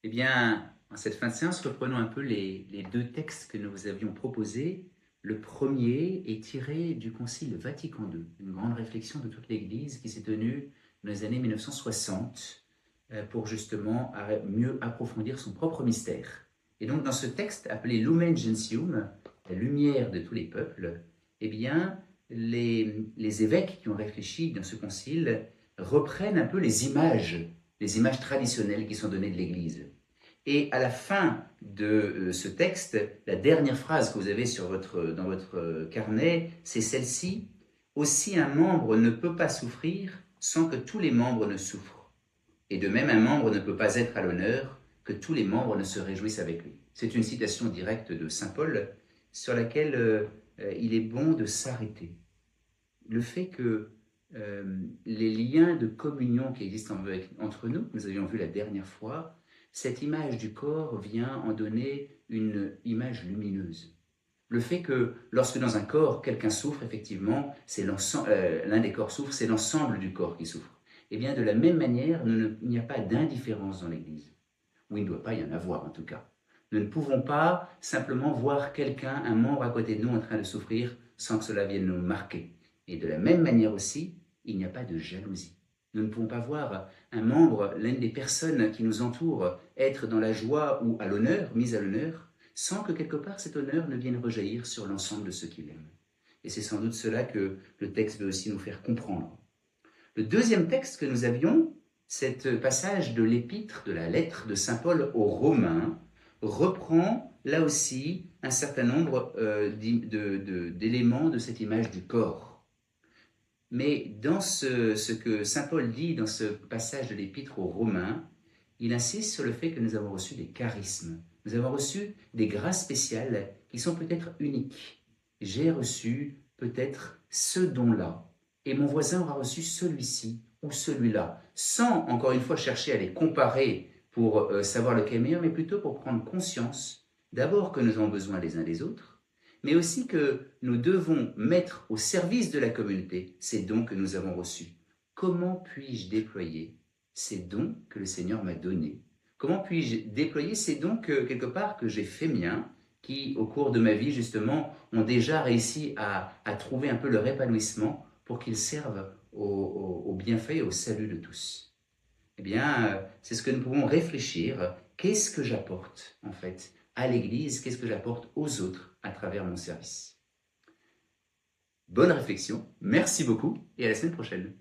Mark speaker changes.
Speaker 1: Eh bien, en cette fin de séance, reprenons un peu les deux textes que nous vous avions proposés. Le premier est tiré du Concile Vatican II, une grande réflexion de toute l'Église qui s'est tenue dans les années 1960 pour justement mieux approfondir son propre mystère. Et donc dans ce texte appelé Lumen Gentium, la lumière de tous les peuples, eh bien, les évêques qui ont réfléchi dans ce concile reprennent un peu les images traditionnelles qui sont données de l'Église. Et à la fin de ce texte, la dernière phrase que vous avez dans votre carnet, c'est celle-ci. Aussi un membre ne peut pas souffrir sans que tous les membres ne souffrent. Et de même, un membre ne peut pas être à l'honneur que tous les membres ne se réjouissent avec lui. C'est une citation directe de saint Paul sur laquelle il est bon de s'arrêter. Le fait que les liens de communion qui existent entre nous, que nous avions vu la dernière fois, cette image du corps vient en donner une image lumineuse. Le fait que lorsque dans un corps, quelqu'un souffre, effectivement, l'un des corps souffre, c'est l'ensemble du corps qui souffre. Et bien de la même manière, il n'y a pas d'indifférence dans l'Église. Ou il ne doit pas y en avoir en tout cas. Nous ne pouvons pas simplement voir quelqu'un, un membre à côté de nous en train de souffrir sans que cela vienne nous marquer. Et de la même manière aussi, il n'y a pas de jalousie. Nous ne pouvons pas voir un membre, l'une des personnes qui nous entourent, être dans la joie ou à l'honneur, mise à l'honneur, sans que quelque part cet honneur ne vienne rejaillir sur l'ensemble de ceux qui l'aiment. Et c'est sans doute cela que le texte veut aussi nous faire comprendre. Le deuxième texte que nous avions, cet passage de l'épître, de la lettre de saint Paul aux Romains, reprend là aussi un certain nombre d'éléments de cette image du corps. Mais dans ce que saint Paul dit dans ce passage de l'épître aux Romains, il insiste sur le fait que nous avons reçu des charismes. Nous avons reçu des grâces spéciales qui sont peut-être uniques. J'ai reçu peut-être ce don-là, et mon voisin aura reçu celui-ci ou celui-là, sans, encore une fois, chercher à les comparer pour savoir lequel est meilleur, mais plutôt pour prendre conscience, d'abord que nous avons besoin les uns des autres, mais aussi que nous devons mettre au service de la communauté ces dons que nous avons reçus. Comment puis-je déployer ces dons que le Seigneur m'a donnés? Comment puis-je déployer ces dons quelque part que j'ai fait miens, qui au cours de ma vie justement ont déjà réussi à trouver un peu leur épanouissement pour qu'ils servent au bienfait et au salut de tous? Eh bien, c'est ce que nous pouvons réfléchir. Qu'est-ce que j'apporte en fait à l'Église? Qu'est-ce que j'apporte aux autres à travers mon service? Bonne réflexion, merci beaucoup et à la semaine prochaine.